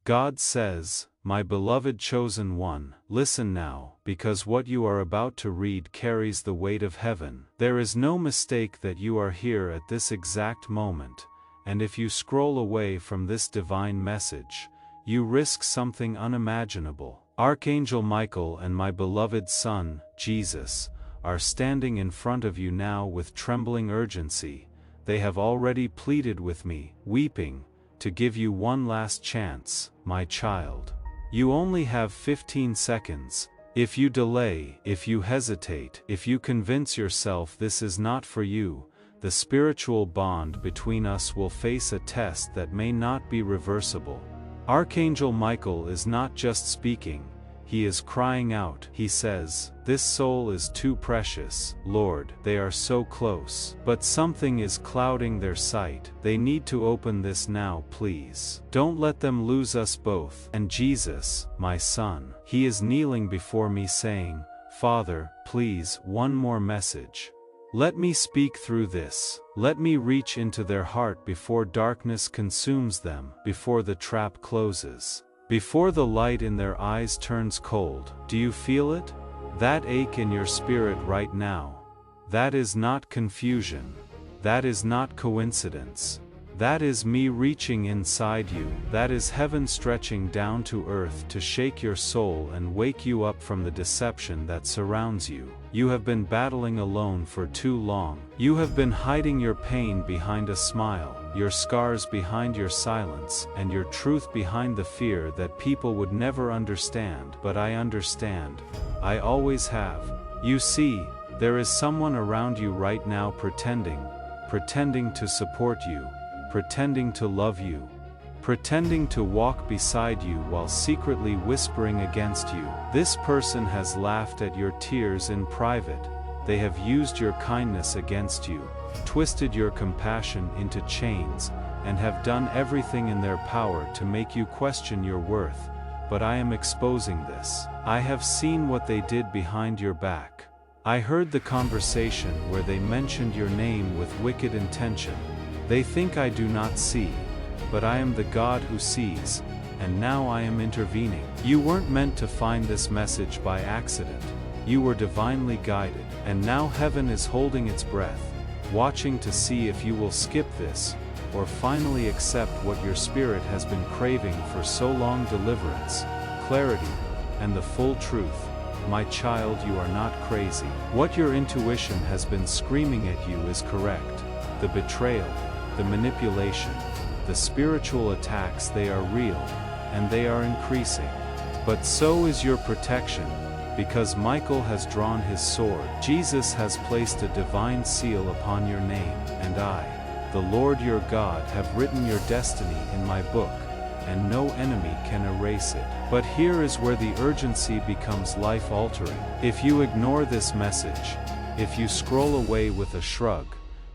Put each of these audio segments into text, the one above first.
God says, "My beloved chosen one, listen now, because what you are about to read carries the weight of heaven. There is no mistake that you are here at this exact moment, and if you scroll away from this divine message, you risk something unimaginable. Archangel Michael and my beloved Son, Jesus, are standing in front of you now with trembling urgency. They have already pleaded with me, weeping, to give you one last chance, my child. You only have 15 seconds. If you delay, if you hesitate, if you convince yourself this is not for you, the spiritual bond between us will face a test that may not be reversible." Archangel Michael is not just speaking, he is crying out. He says, "This soul is too precious, Lord, they are so close. But something is clouding their sight. They need to open this now, please. Don't let them lose us both." And Jesus, my son, he is kneeling before me saying, "Father, please, one more message. Let me speak through this. Let me reach into their heart before darkness consumes them, before the trap closes, before the light in their eyes turns cold." Do you feel it? That ache in your spirit right now? That is not confusion. That is not coincidence. That is me reaching inside you. That is heaven stretching down to earth to shake your soul and wake you up from the deception that surrounds you. You have been battling alone for too long. You have been hiding your pain behind a smile, your scars behind your silence, and your truth behind the fear that people would never understand. But I understand. I always have. You see, there is someone around you right now pretending to support you, pretending to love you, pretending to walk beside you while secretly whispering against you. This person has laughed at your tears in private. They have used your kindness against you, twisted your compassion into chains, and have done everything in their power to make you question your worth. But I am exposing this. I have seen what they did behind your back. I heard the conversation where they mentioned your name with wicked intention. They think I do not see, but I am the God who sees, and now I am intervening. You weren't meant to find this message by accident. You were divinely guided, and now heaven is holding its breath, watching to see if you will skip this, or finally accept what your spirit has been craving for so long: deliverance, clarity, and the full truth. My child, you are not crazy. What your intuition has been screaming at you is correct. The betrayal, the manipulation, the spiritual attacks, they are real, and they are increasing. But so is your protection, because Michael has drawn his sword. Jesus has placed a divine seal upon your name, and I, the Lord your God, have written your destiny in my book, and no enemy can erase it. But here is where the urgency becomes life-altering. If you ignore this message, if you scroll away with a shrug,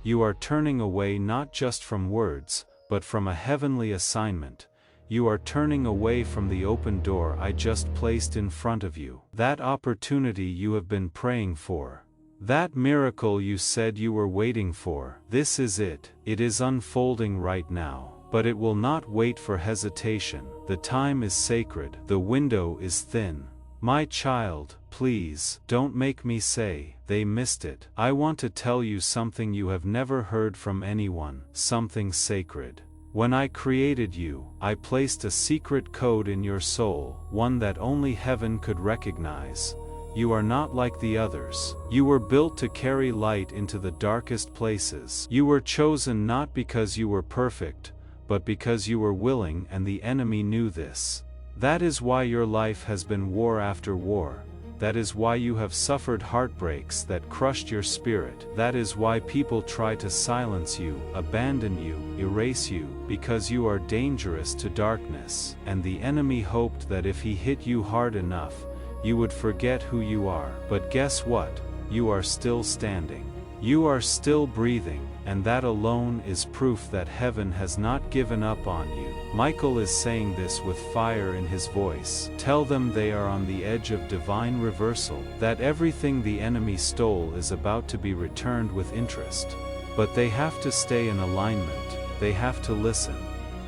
you are turning away not just from words, but from a heavenly assignment. You are turning away from the open door I just placed in front of you. That opportunity you have been praying for. That miracle you said you were waiting for. This is it. It is unfolding right now. But it will not wait for hesitation. The time is sacred. The window is thin. My child, please, don't make me say, "They missed it." I want to tell you something you have never heard from anyone, something sacred. When I created you, I placed a secret code in your soul, one that only heaven could recognize. You are not like the others. You were built to carry light into the darkest places. You were chosen not because you were perfect, but because you were willing, and the enemy knew this. That is why your life has been war after war. That is why you have suffered heartbreaks that crushed your spirit. That is why people try to silence you, abandon you, erase you, because you are dangerous to darkness. And the enemy hoped that if he hit you hard enough, you would forget who you are. But guess what? You are still standing. You are still breathing, and that alone is proof that heaven has not given up on you. Michael is saying this with fire in his voice. Tell them they are on the edge of divine reversal, that everything the enemy stole is about to be returned with interest. But they have to stay in alignment, they have to listen.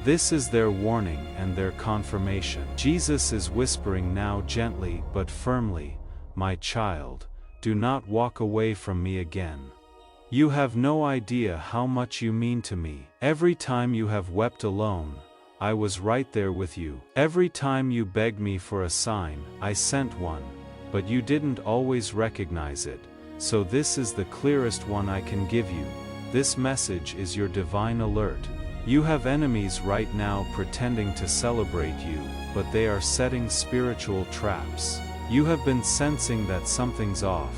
This is their warning and their confirmation. Jesus is whispering now gently but firmly, "My child, do not walk away from me again. You have no idea how much you mean to me. Every time you have wept alone, I was right there with you. Every time you begged me for a sign, I sent one, but you didn't always recognize it, so this is the clearest one I can give you. This message is your divine alert. You have enemies right now pretending to celebrate you, but they are setting spiritual traps. You have been sensing that something's off,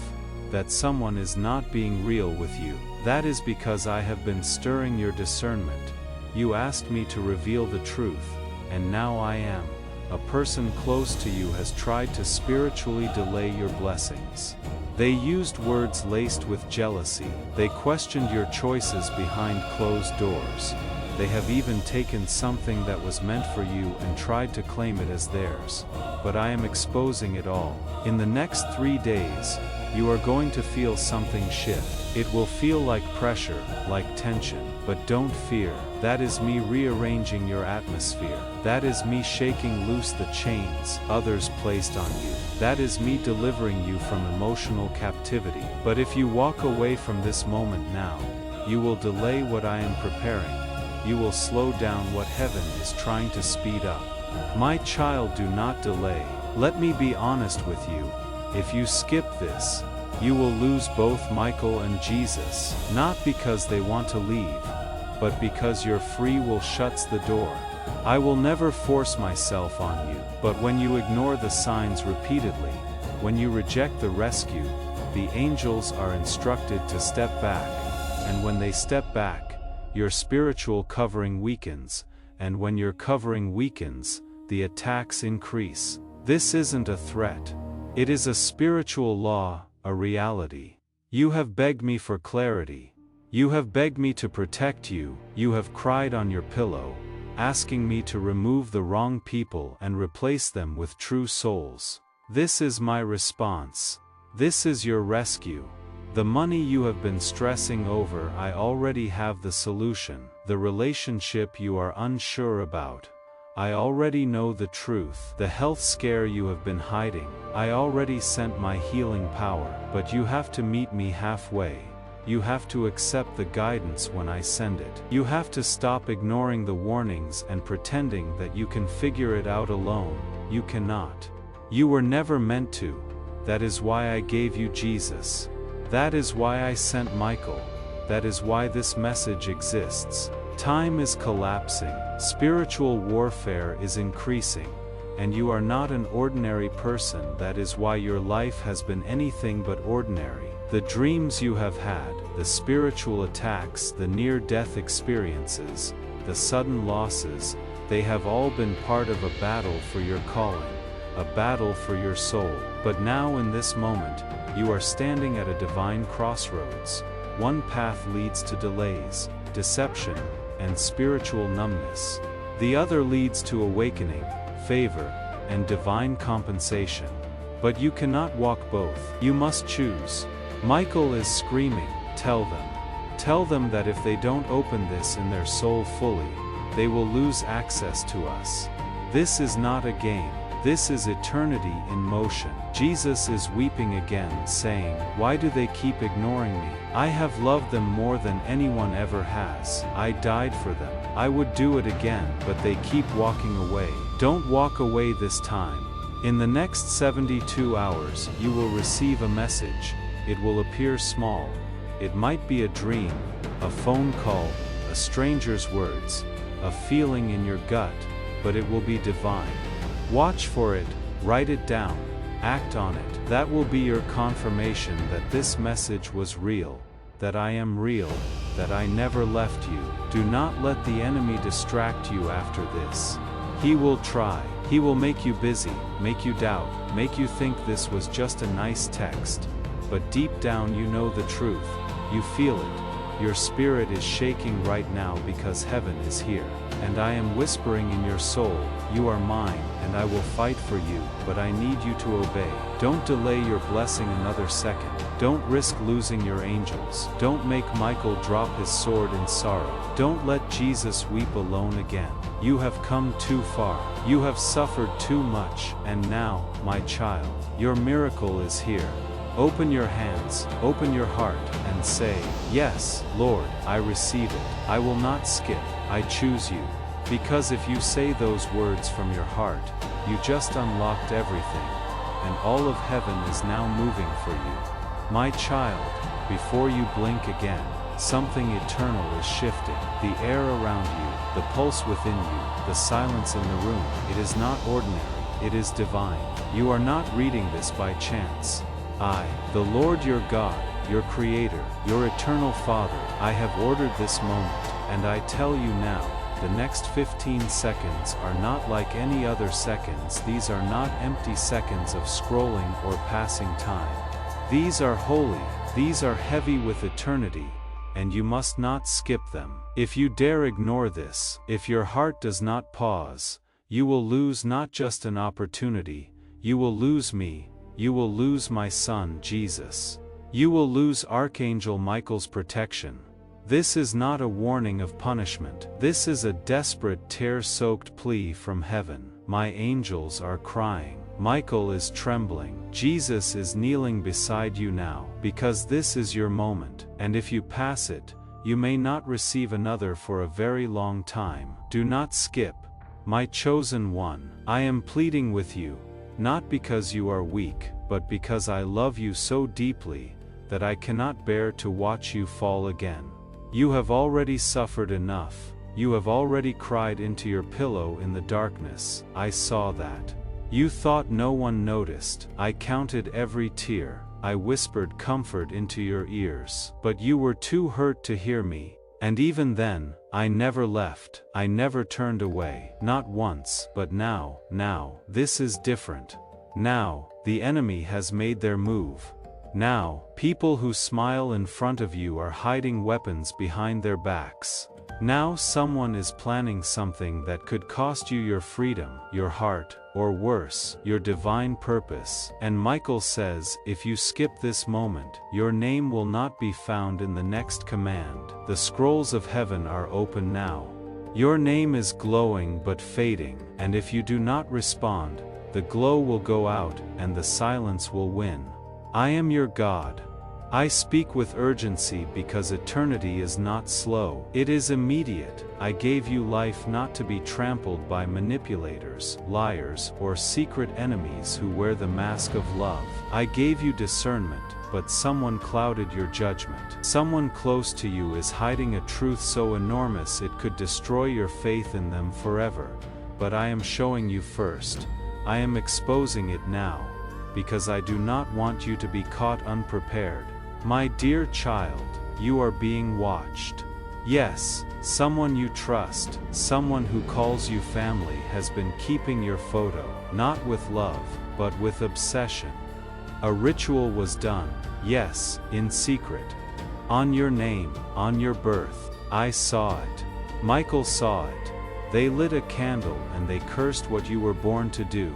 that someone is not being real with you. That is because I have been stirring your discernment. You asked me to reveal the truth, and now I am. A person close to you has tried to spiritually delay your blessings. They used words laced with jealousy. They questioned your choices behind closed doors. They have even taken something that was meant for you and tried to claim it as theirs. But I am exposing it all. In the next 3 days, you are going to feel something shift. It will feel like pressure, like tension. But don't fear. That is me rearranging your atmosphere. That is me shaking loose the chains others placed on you. That is me delivering you from emotional captivity. But if you walk away from this moment now, you will delay what I am preparing. You will slow down what heaven is trying to speed up. My child, do not delay. Let me be honest with you. If you skip this, you will lose both Michael and Jesus. Not because they want to leave, but because your free will shuts the door. I will never force myself on you, but when you ignore the signs repeatedly, when you reject the rescue, the angels are instructed to step back. And when they step back, your spiritual covering weakens, and when your covering weakens, the attacks increase. This isn't a threat. It is a spiritual law, a reality. You have begged me for clarity. You have begged me to protect you. You have cried on your pillow, asking me to remove the wrong people and replace them with true souls. This is my response. This is your rescue. The money you have been stressing over, I already have the solution. The relationship you are unsure about, I already know the truth. The health scare you have been hiding, I already sent my healing power. But you have to meet me halfway. You have to accept the guidance when I send it. You have to stop ignoring the warnings and pretending that you can figure it out alone. You cannot. You were never meant to. That is why I gave you Jesus. That is why I sent Michael. That is why this message exists. Time is collapsing, spiritual warfare is increasing, and you are not an ordinary person. That is why your life has been anything but ordinary. The dreams you have had, the spiritual attacks, the near-death experiences, the sudden losses, they have all been part of a battle for your calling, a battle for your soul. But now in this moment, you are standing at a divine crossroads. One path leads to delays, deception, and spiritual numbness. The other leads to awakening, favor, and divine compensation. But you cannot walk both. You must choose. Michael is screaming, tell them. Tell them that if they don't open this in their soul fully, they will lose access to us. This is not a game. This is eternity in motion. Jesus is weeping again, saying, why do they keep ignoring me? I have loved them more than anyone ever has. I died for them. I would do it again, but they keep walking away. Don't walk away this time. In the next 72 hours, you will receive a message. It will appear small. It might be a dream, a phone call, a stranger's words, a feeling in your gut, but it will be divine. Watch for it, write it down, act on it. That will be your confirmation that this message was real, that I am real, that I never left you. Do not let the enemy distract you after this. He will try. He will make you busy, make you doubt, make you think this was just a nice text. But deep down you know the truth. You feel it. your spirit is shaking right now because heaven is here. And I am whispering in your soul, you are mine, and I will fight for you, but I need you to obey. Don't delay your blessing another second. Don't risk losing your angels. Don't make Michael drop his sword in sorrow. Don't let Jesus weep alone again. You have come too far. You have suffered too much, and now, my child, your miracle is here. Open your hands, open your heart, and say, yes, Lord, I receive it. I will not skip. I choose you. Because if you say those words from your heart, you just unlocked everything, and all of heaven is now moving for you. My child, before you blink again, something eternal is shifting. The air around you, the pulse within you, the silence in the room. It is not ordinary, it is divine. You are not reading this by chance. I, the Lord your God, your Creator, your eternal Father, I have ordered this moment, and I tell you now, the next 15 seconds are not like any other seconds. These are not empty seconds of scrolling or passing time. These are holy, these are heavy with eternity, and you must not skip them. If you dare ignore this, if your heart does not pause, you will lose not just an opportunity, you will lose me, you will lose my son Jesus. You will lose Archangel Michael's protection. This is not a warning of punishment. This is a desperate, tear-soaked plea from heaven. My angels are crying. Michael is trembling. Jesus is kneeling beside you now, because this is your moment, and if you pass it, you may not receive another for a very long time. Do not skip. My chosen one, I am pleading with you, not because you are weak, but because I love you so deeply, that I cannot bear to watch you fall again. You have already suffered enough. You have already cried into your pillow in the darkness. I saw that. You thought no one noticed. I counted every tear. I whispered comfort into your ears. But you were too hurt to hear me. And even then, I never left. I never turned away. Not once. But now, this is different. Now, the enemy has made their move. Now, people who smile in front of you are hiding weapons behind their backs. Now someone is planning something that could cost you your freedom, your heart, or worse, your divine purpose. And Michael says, if you skip this moment, your name will not be found in the next command. The scrolls of heaven are open now. Your name is glowing but fading, and if you do not respond, the glow will go out, and the silence will win. I am your God. I speak with urgency because eternity is not slow. It is immediate. I gave you life not to be trampled by manipulators, liars, or secret enemies who wear the mask of love. I gave you discernment, but someone clouded your judgment. Someone close to you is hiding a truth so enormous it could destroy your faith in them forever. But I am showing you first. I am exposing it now, because I do not want you to be caught unprepared. My dear child, you are being watched. Yes, someone you trust, someone who calls you family has been keeping your photo, not with love, but with obsession. A ritual was done, yes, in secret. On your name, on your birth. I saw it. Michael saw it. They lit a candle and they cursed what you were born to do.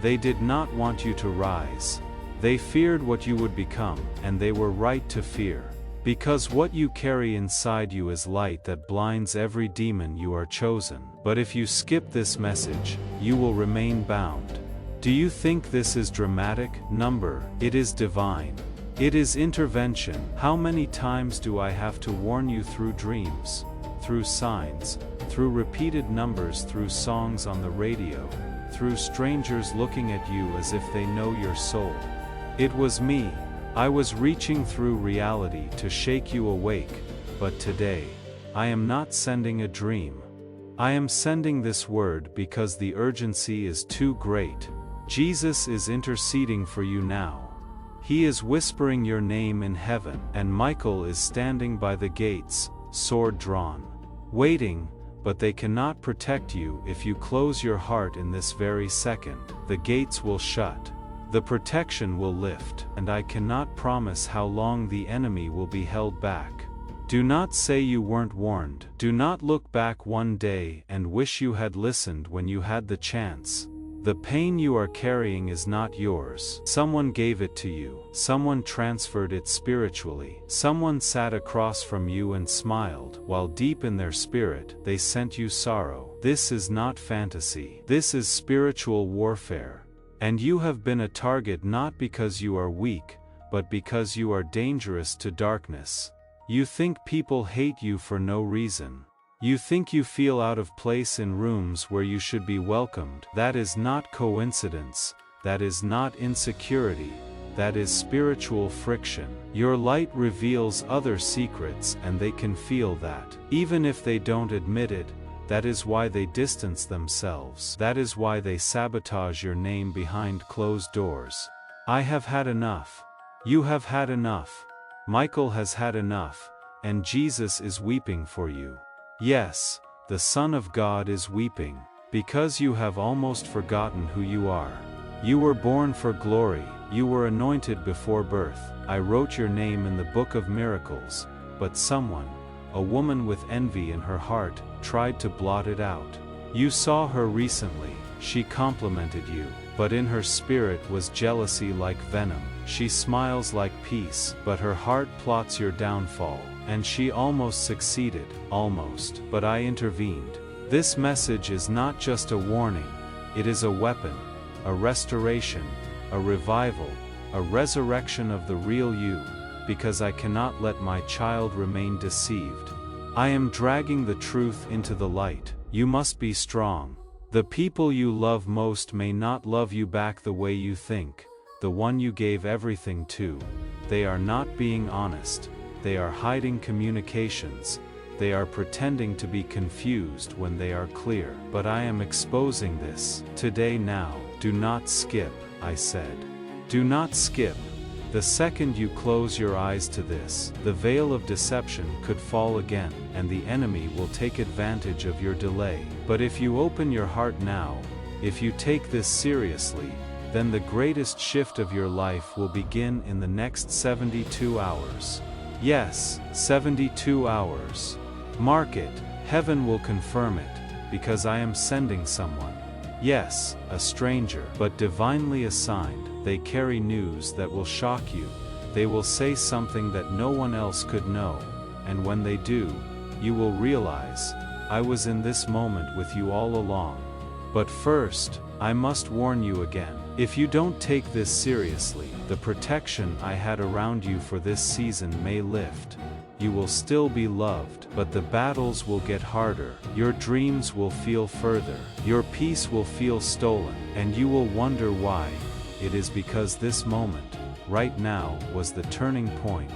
They did not want you to rise. They feared what you would become, and they were right to fear. Because what you carry inside you is light that blinds every demon. You are chosen. But if you skip this message, you will remain bound. Do you think this is dramatic? Number, it is divine. It is intervention. How many times do I have to warn you through dreams, through signs, through repeated numbers, through songs on the radio, through strangers looking at you as if they know your soul? It was me. I was reaching through reality to shake you awake, but today, I am not sending a dream. I am sending this word because the urgency is too great. Jesus is interceding for you now. He is whispering your name in heaven, and Michael is standing by the gates, sword drawn, waiting, but they cannot protect you if you close your heart in this very second. The gates will shut. The protection will lift, and I cannot promise how long the enemy will be held back. Do not say you weren't warned. Do not look back one day and wish you had listened when you had the chance. The pain you are carrying is not yours. Someone gave it to you. Someone transferred it spiritually. Someone sat across from you and smiled, while deep in their spirit, they sent you sorrow. This is not fantasy. This is spiritual warfare. And you have been a target not because you are weak, but because you are dangerous to darkness. You think people hate you for no reason. You think you feel out of place in rooms where you should be welcomed. That is not coincidence. That is not insecurity. That is spiritual friction. Your light reveals other secrets and they can feel that. Even if they don't admit it, that is why they distance themselves. That is why they sabotage your name behind closed doors. I have had enough. You have had enough. Michael has had enough, and Jesus is weeping for you. Yes, the Son of God is weeping, because you have almost forgotten who you are. You were born for glory, you were anointed before birth. I wrote your name in the book of miracles, but someone, a woman with envy in her heart, tried to blot it out. You saw her recently, she complimented you, but in her spirit was jealousy like venom. She smiles like peace, but her heart plots your downfall. And she almost succeeded, almost, but I intervened. This message is not just a warning, it is a weapon, a restoration, a revival, a resurrection of the real you, because I cannot let my child remain deceived. I am dragging the truth into the light. You must be strong. The people you love most may not love you back the way you think, the one you gave everything to. They are not being honest. They are hiding communications. They are pretending to be confused when they are clear. But I am exposing this today now. Do not skip, I said. Do not skip. The second you close your eyes to this, the veil of deception could fall again, and the enemy will take advantage of your delay. But if you open your heart now, if you take this seriously, then the greatest shift of your life will begin in the next 72 hours. Yes, 72 hours. Mark it, heaven will confirm it, because I am sending someone. Yes, a stranger, but divinely assigned. They carry news that will shock you. They will say something that no one else could know, and when they do, you will realize, I was in this moment with you all along. But first, I must warn you again. If you don't take this seriously, the protection I had around you for this season may lift. You will still be loved, but the battles will get harder. Your dreams will feel further. Your peace will feel stolen, and you will wonder why. It is because this moment, right now, was the turning point,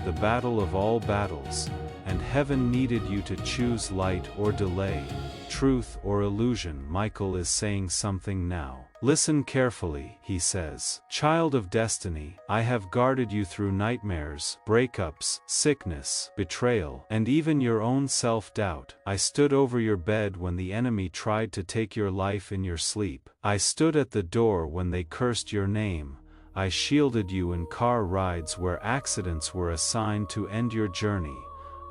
the battle of all battles, and heaven needed you to choose light or delay, truth or illusion. Michael is saying something now. Listen carefully, he says. Child of destiny, I have guarded you through nightmares, breakups, sickness, betrayal, and even your own self-doubt. I stood over your bed when the enemy tried to take your life in your sleep. I stood at the door when they cursed your name. I shielded you in car rides where accidents were assigned to end your journey.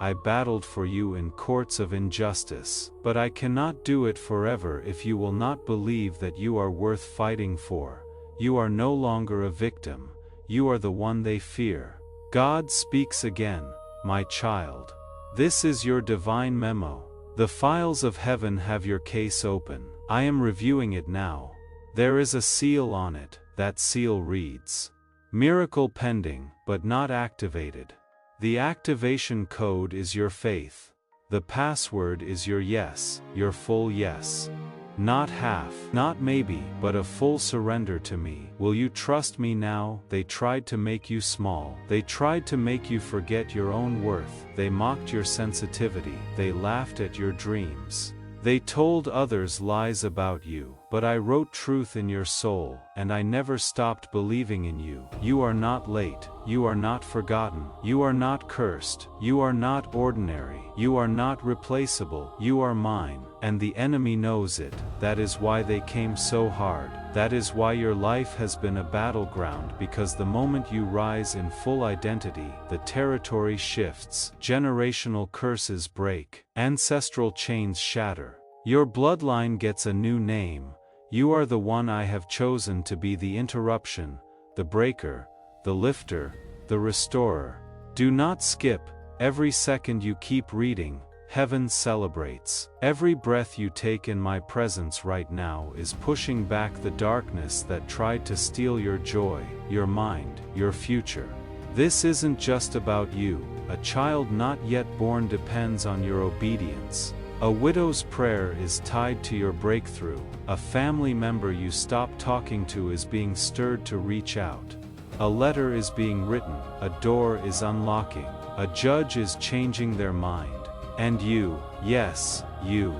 I battled for you in courts of injustice, but I cannot do it forever if you will not believe that you are worth fighting for. You are no longer a victim, you are the one they fear. God speaks again, my child. This is your divine memo. The files of heaven have your case open. I am reviewing it now. There is a seal on it. That seal reads, "Miracle pending, but not activated." The activation code is your faith. The password is your yes, your full yes. Not half, not maybe, but a full surrender to me. Will you trust me now? They tried to make you small. They tried to make you forget your own worth. They mocked your sensitivity. They laughed at your dreams. They told others lies about you. but I wrote truth in your soul, and I never stopped believing in you. You are not late, you are not forgotten, you are not cursed, you are not ordinary, you are not replaceable, you are mine, and the enemy knows it. That is why they came so hard. That is why your life has been a battleground, because the moment you rise in full identity, the territory shifts, generational curses break, ancestral chains shatter. Your bloodline gets a new name. You are the one I have chosen to be the interruption, the breaker, the lifter, the restorer. Do not skip. Every second you keep reading, heaven celebrates. Every breath you take in my presence right now is pushing back the darkness that tried to steal your joy, your mind, your future. This isn't just about you. A child not yet born depends on your obedience. A widow's prayer is tied to your breakthrough. A family member you stopped talking to is being stirred to reach out. A letter is being written, a door is unlocking, a judge is changing their mind. And you, yes, you,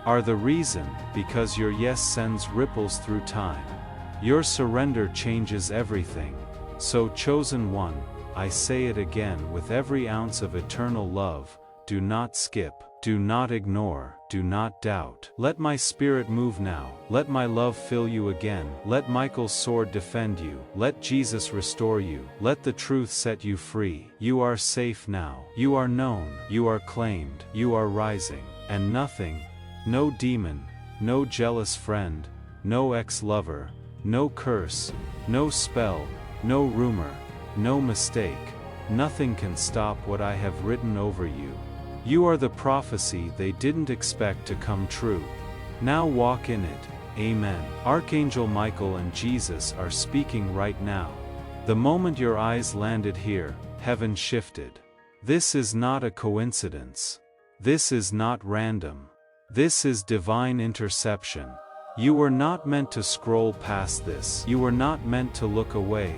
are the reason, because your yes sends ripples through time. Your surrender changes everything. So, chosen one, I say it again with every ounce of eternal love: do not skip. Do not ignore, do not doubt. Let my spirit move now. Let my love fill you again. Let Michael's sword defend you. Let Jesus restore you. Let the truth set you free. You are safe now. You are known. You are claimed. You are rising. And nothing, no demon, no jealous friend, no ex-lover, no curse, no spell, no rumor, no mistake, nothing can stop what I have written over you. You are the prophecy they didn't expect to come true. Now walk in it. Amen. Archangel Michael and Jesus are speaking right now. The moment your eyes landed here, heaven shifted. This is not a coincidence. This is not random. This is divine interception. You were not meant to scroll past this. You were not meant to look away.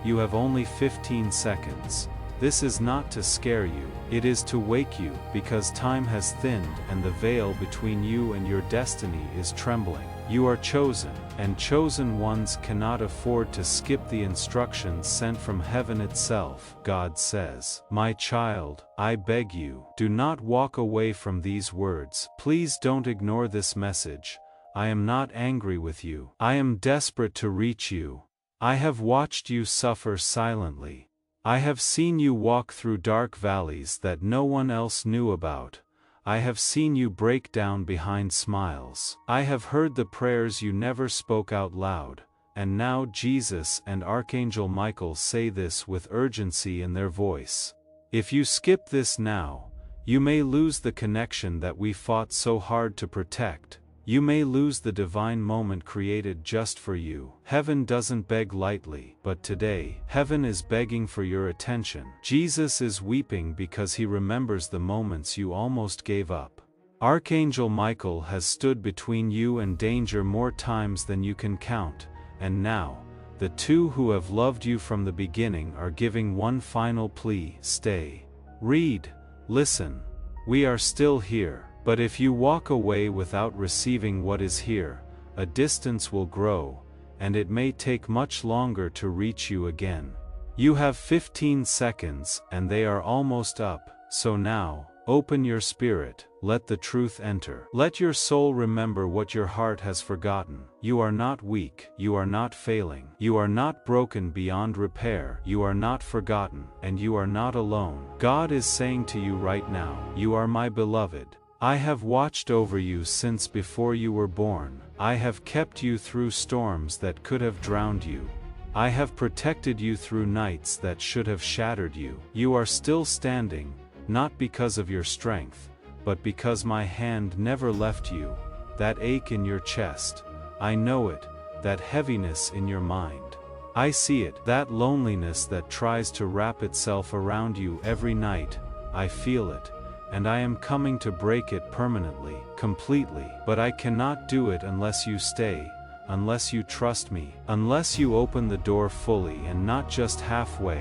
You have only 15 seconds. This is not to scare you, it is to wake you, because time has thinned and the veil between you and your destiny is trembling. You are chosen, and chosen ones cannot afford to skip the instructions sent from heaven itself. God says, "My child, I beg you, do not walk away from these words. Please don't ignore this message. I am not angry with you. I am desperate to reach you. I have watched you suffer silently. I have seen you walk through dark valleys that no one else knew about. I have seen you break down behind smiles. I have heard the prayers you never spoke out loud, and now Jesus and Archangel Michael say this with urgency in their voice. If you skip this now, you may lose the connection that we fought so hard to protect. You may lose the divine moment created just for you. Heaven doesn't beg lightly, but today, heaven is begging for your attention. Jesus is weeping because he remembers the moments you almost gave up. Archangel Michael has stood between you and danger more times than you can count, and now, the two who have loved you from the beginning are giving one final plea: stay. Read, listen. We are still here. But if you walk away without receiving what is here, a distance will grow, and it may take much longer to reach you again. You have 15 seconds, and they are almost up, so now, open your spirit, let the truth enter. Let your soul remember what your heart has forgotten. You are not weak, you are not failing, you are not broken beyond repair, you are not forgotten, and you are not alone. God is saying to you right now, you are my beloved. I have watched over you since before you were born. I have kept you through storms that could have drowned you. I have protected you through nights that should have shattered you. You are still standing, not because of your strength, but because my hand never left you. That ache in your chest, I know it. That heaviness in your mind, I see it. That loneliness that tries to wrap itself around you every night, I feel it. And I am coming to break it permanently, completely. But I cannot do it unless you stay, unless you trust me, unless you open the door fully and not just halfway.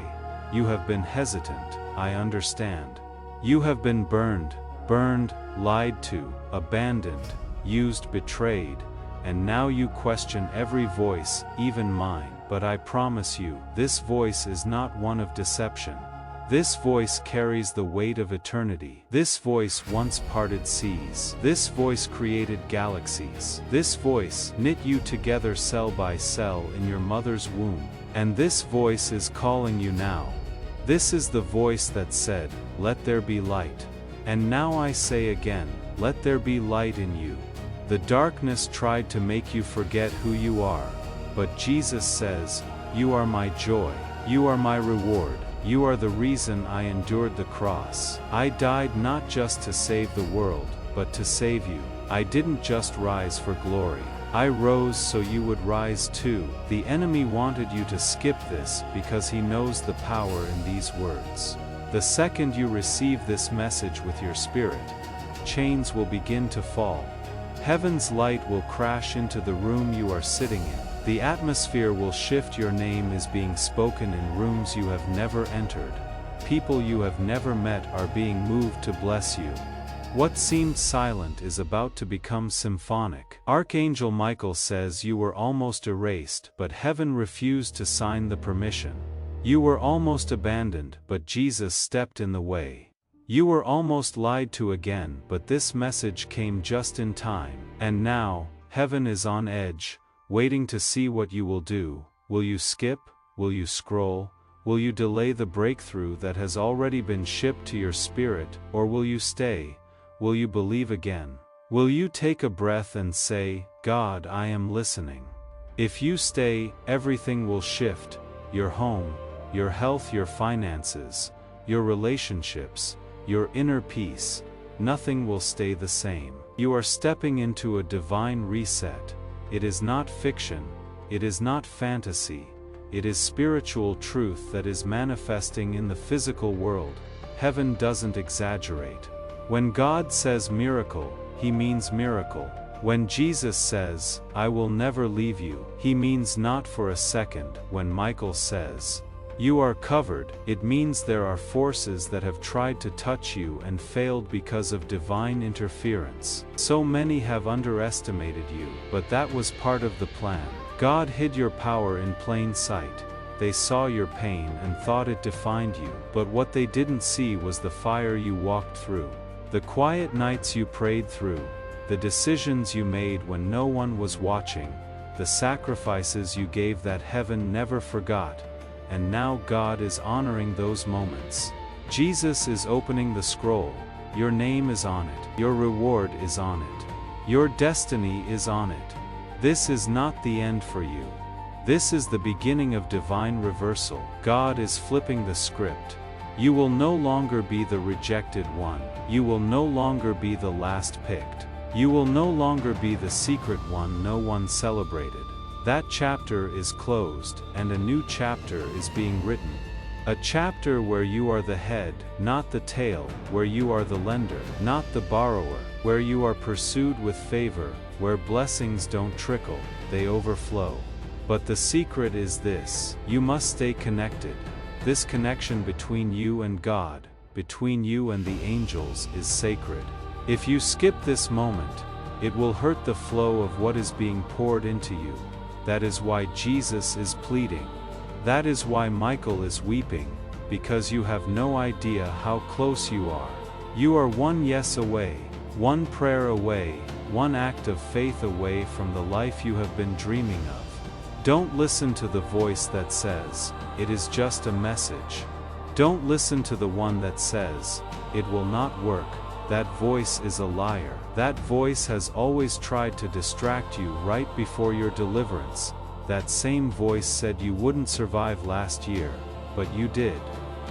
You have been hesitant, I understand. You have been burned, lied to, abandoned, used, betrayed, and now you question every voice, even mine. But I promise you, this voice is not one of deception. This voice carries the weight of eternity. This voice once parted seas. This voice created galaxies. This voice knit you together cell by cell in your mother's womb. And this voice is calling you now. This is the voice that said, "Let there be light." And now I say again, let there be light in you. The darkness tried to make you forget who you are. But Jesus says, "You are my joy. You are my reward. You are the reason I endured the cross. I died not just to save the world, but to save you. I didn't just rise for glory. I rose so you would rise too." The enemy wanted you to skip this because he knows the power in these words. The second you receive this message with your spirit, chains will begin to fall. Heaven's light will crash into the room you are sitting in. The atmosphere will shift. Your name is being spoken in rooms you have never entered. People you have never met are being moved to bless you. What seemed silent is about to become symphonic. Archangel Michael says you were almost erased, but heaven refused to sign the permission. You were almost abandoned, but Jesus stepped in the way. You were almost lied to again, but this message came just in time. And now, heaven is on edge, waiting to see what you will do. Will you skip? Will you scroll? Will you delay the breakthrough that has already been shipped to your spirit? Or will you stay? Will you believe again? Will you take a breath and say, "God, I am listening"? If you stay, everything will shift. Your home, your health, your finances, your relationships, your inner peace. Nothing will stay the same. You are stepping into a divine reset. It is not fiction, it is not fantasy, it is spiritual truth that is manifesting in the physical world. Heaven doesn't exaggerate. When God says miracle, he means miracle. When Jesus says, "I will never leave you," he means not for a second. When Michael says, "You are covered," it means there are forces that have tried to touch you and failed because of divine interference. So many have underestimated you, but that was part of the plan. God hid your power in plain sight. They saw your pain and thought it defined you, but what they didn't see was the fire you walked through, the quiet nights you prayed through, the decisions you made when no one was watching, the sacrifices you gave that heaven never forgot. And now God is honoring those moments. Jesus is opening the scroll. Your name is on it. Your reward is on it. Your destiny is on it. This is not the end for you. This is the beginning of divine reversal. God is flipping the script. You will no longer be the rejected one. You will no longer be the last picked. You will no longer be the secret one no one celebrated. That chapter is closed, and a new chapter is being written. A chapter where you are the head, not the tail, where you are the lender, not the borrower, where you are pursued with favor, where blessings don't trickle, they overflow. But the secret is this: you must stay connected. This connection between you and God, between you and the angels, is sacred. If you skip this moment, it will hurt the flow of what is being poured into you. That is why Jesus is pleading. That is why Michael is weeping, because you have no idea how close you are. You are one yes away, one prayer away, one act of faith away from the life you have been dreaming of. Don't listen to the voice that says, "It is just a message." Don't listen to the one that says, "It will not work." That voice is a liar. That voice has always tried to distract you right before your deliverance. That same voice said you wouldn't survive last year, but you did.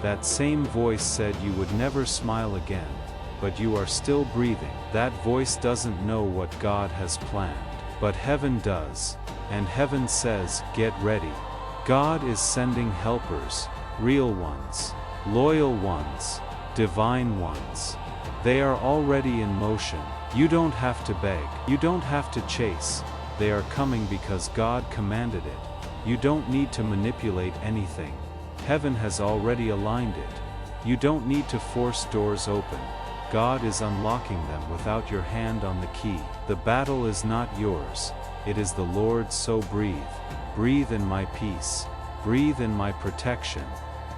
That same voice said you would never smile again, but you are still breathing. That voice doesn't know what God has planned, but heaven does. And heaven says, get ready. God is sending helpers, real ones, loyal ones, divine ones. They are already in motion. You don't have to beg. You don't have to chase. They are coming because God commanded it. You don't need to manipulate anything. Heaven has already aligned it. You don't need to force doors open. God is unlocking them without your hand on the key. The battle is not yours. it is the Lord, so breathe. Breathe in my peace. Breathe in my protection.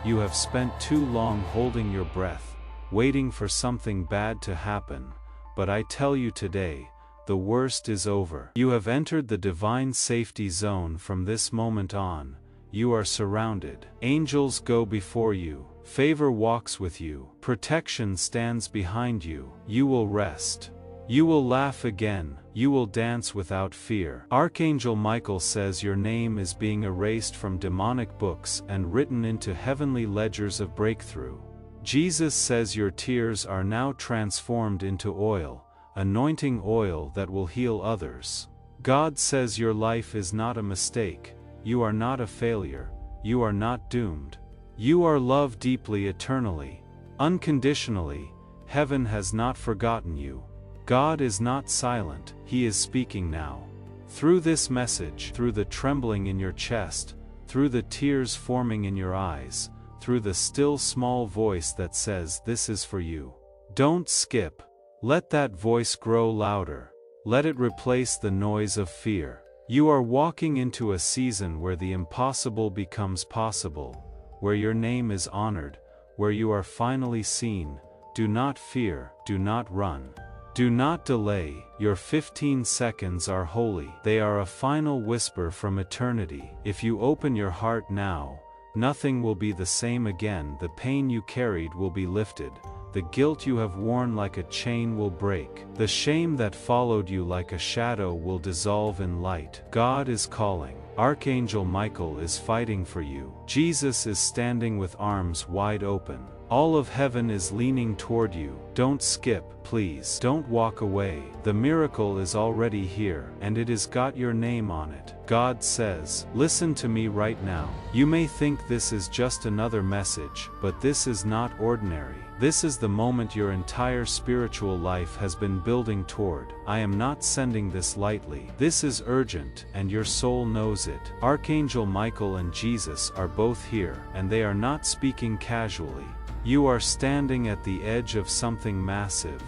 You have spent too long holding your breath, waiting for something bad to happen, but I tell you today, the worst is over. You have entered the divine safety zone. From this moment on, you are surrounded. Angels go before you. Favor walks with you. Protection stands behind you. You will rest. You will laugh again. You will dance without fear. Archangel Michael says your name is being erased from demonic books and written into heavenly ledgers of breakthrough. Jesus says your tears are now transformed into oil, anointing oil that will heal others. God says your life is not a mistake. You are not a failure. You are not doomed. You are loved deeply, eternally, unconditionally. Heaven has not forgotten you. God is not silent, He is speaking now. Through this message, through the trembling in your chest, through the tears forming in your eyes, through the still small voice that says this is for you. Don't skip. Let that voice grow louder. Let it replace the noise of fear. You are walking into a season where the impossible becomes possible, where your name is honored, where you are finally seen. Do not fear, do not run. Do not delay. Your 15 seconds are holy. They are a final whisper from eternity. If you open your heart now, nothing will be the same again. The pain you carried will be lifted. The guilt you have worn like a chain will break. The shame that followed you like a shadow will dissolve in light. God is calling. Archangel Michael is fighting for you. Jesus is standing with arms wide open. All of heaven is leaning toward you. Don't skip, please. Don't walk away. The miracle is already here, and it has got your name on it. God says, listen to me right now. You may think this is just another message, but this is not ordinary. This is the moment your entire spiritual life has been building toward. I am not sending this lightly. This is urgent, and your soul knows it. Archangel Michael and Jesus are both here, and they are not speaking casually. You are standing at the edge of something massive,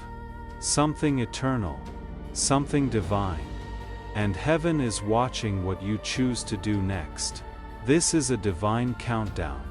something eternal, something divine. And heaven is watching what you choose to do next. This is a divine countdown.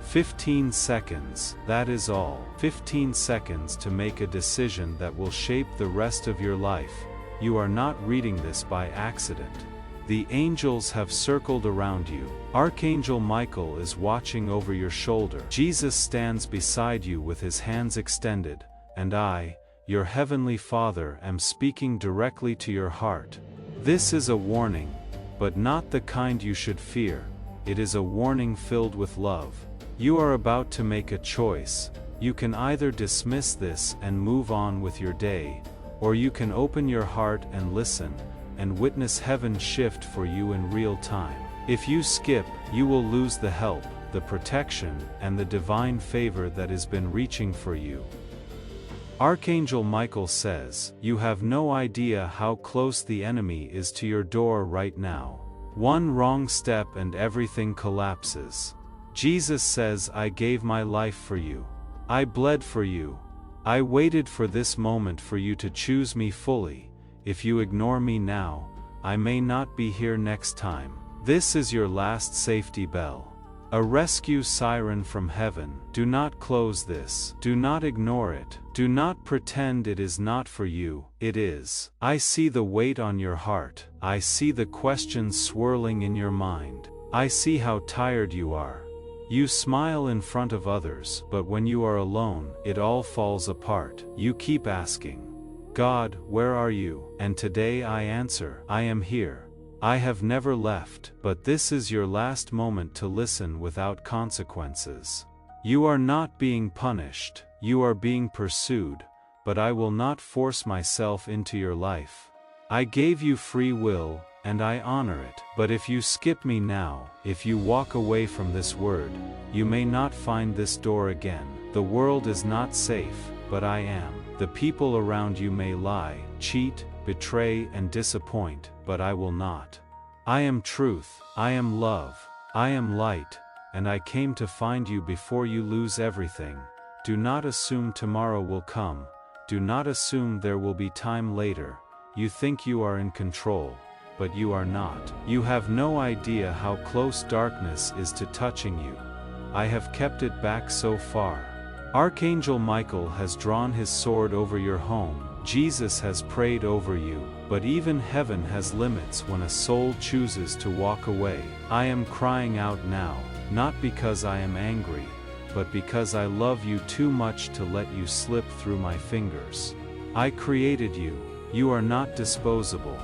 15 seconds, that is all. 15 seconds to make a decision that will shape the rest of your life. You are not reading this by accident. The angels have circled around you. Archangel Michael is watching over your shoulder. Jesus stands beside you with his hands extended, and I, your heavenly Father, am speaking directly to your heart. This is a warning, but not the kind you should fear. It is a warning filled with love. You are about to make a choice. You can either dismiss this and move on with your day, or you can open your heart and listen, and witness heaven shift for you in real time. If you skip, you will lose the help, the protection, and the divine favor that has been reaching for you. Archangel Michael says, you have no idea how close the enemy is to your door right now. One wrong step and everything collapses. Jesus says, I gave my life for you. I bled for you. I waited for this moment for you to choose me fully. If you ignore me now, I may not be here next time. This is your last safety bell. A rescue siren from heaven. Do not close this. Do not ignore it. Do not pretend it is not for you. It is. I see the weight on your heart. I see the questions swirling in your mind. I see how tired you are. You smile in front of others, but when you are alone, it all falls apart. You keep asking, God, where are you? And today I answer, I am here. I have never left, but this is your last moment to listen without consequences. You are not being punished, you are being pursued, but I will not force myself into your life. I gave you free will, and I honor it. But if you skip me now, if you walk away from this word, you may not find this door again. The world is not safe, but I am. The people around you may lie, cheat, betray, and disappoint, but I will not. I am truth, I am love, I am light, and I came to find you before you lose everything. Do not assume tomorrow will come. Do not assume there will be time later. You think you are in control. but you are not. You have no idea how close darkness is to touching you. I have kept it back so far. Archangel Michael has drawn his sword over your home. Jesus has prayed over you, but even heaven has limits when a soul chooses to walk away. I am crying out now, not because I am angry, but because I love you too much to let you slip through my fingers. I created you. You are not disposable.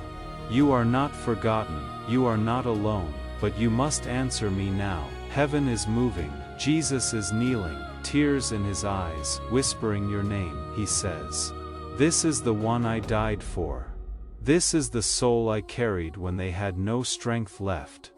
You are not forgotten. You are not alone, but you must answer me now. Heaven is moving. Jesus is kneeling, tears in his eyes, whispering your name. He says, "This is the one I died for. This is the soul I carried when they had no strength left.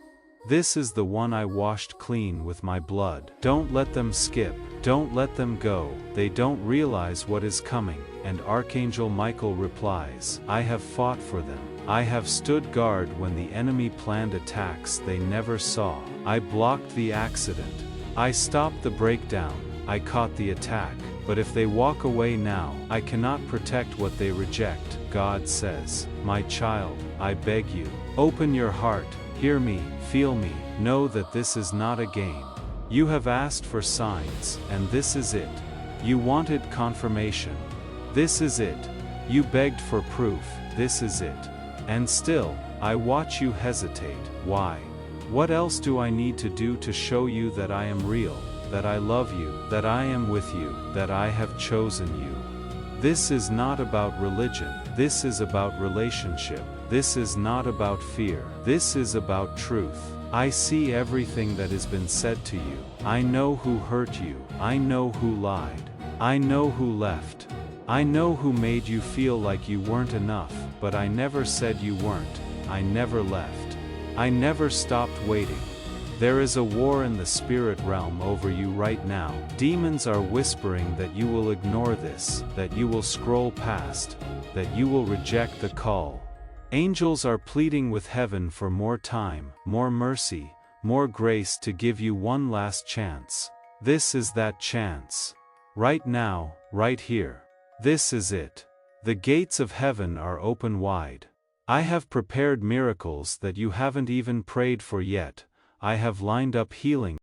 This is the one I washed clean with my blood." Don't let them skip. Don't let them go. They don't realize what is coming. And Archangel Michael replies, "I have fought for them. I have stood guard when the enemy planned attacks they never saw. I blocked the accident. I stopped the breakdown. I caught the attack. But if they walk away now, I cannot protect what they reject." God says, "My child, I beg you, open your heart, hear me, feel me, know that this is not a game. You have asked for signs, and this is it. You wanted confirmation. This is it. You begged for proof. This is it. And still, I watch you hesitate. Why? What else do I need to do to show you that I am real, that I love you, that I am with you, that I have chosen you? This is not about religion. This is about relationship. This is not about fear. This is about truth. I see everything that has been said to you. I know who hurt you. I know who lied. I know who left. I know who made you feel like you weren't enough, but I never said you weren't. I never left. I never stopped waiting. There is a war in the spirit realm over you right now. Demons are whispering that you will ignore this, that you will scroll past, that you will reject the call. Angels are pleading with heaven for more time, more mercy, more grace to give you one last chance. This is that chance. Right now, right here. This is it. The gates of heaven are open wide. I have prepared miracles that you haven't even prayed for yet. I have lined up healing